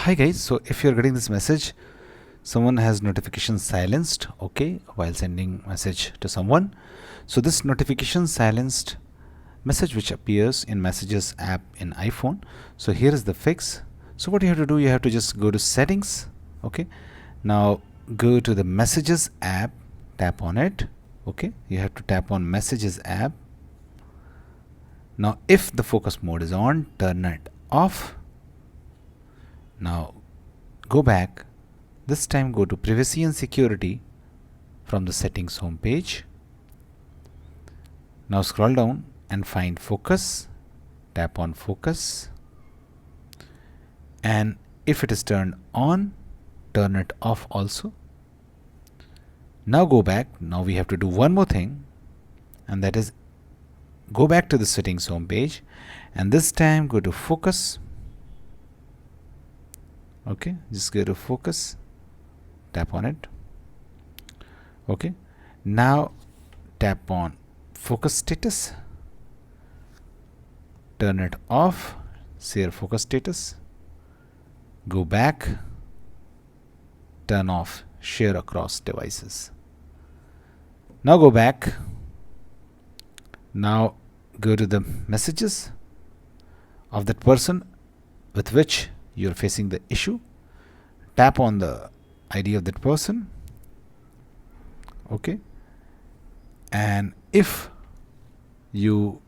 Hi guys, so if you're getting this message, someone has notification silenced, okay, while sending message to someone. So this notification silenced message which appears in messages app in iPhone. So here is the fix. So what you have to do, you have to just go to settings, okay. Now go to the messages app, tap on it, okay. You have to tap on messages app. Now if the focus mode is on, turn it off. Now go back, this time go to privacy and security from the settings home page. Now scroll down and find focus, tap on focus, and if it is turned on, turn it off also. Now go back. Now we have to do one more thing, and that is go back to the settings home page, and this time go to focus. Okay, just go to focus, tap on it. Okay, now tap on focus status, turn it off, share focus status, go back, turn off share across devices. Now go back, now go to the messages of that person with which you're facing the issue, tap on the ID of that person, okay, and if you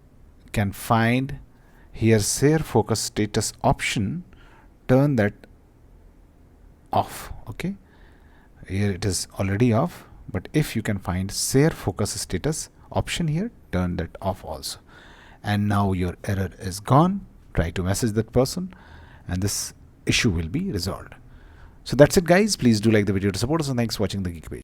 can find here share focus status option, turn that off. Okay, here it is already off, but if you can find share focus status option here, turn that off also, and now your error is gone. Try to message that person and this issue will be resolved. So that's it guys, please do like the video to support us, and thanks for watching the Geek Page.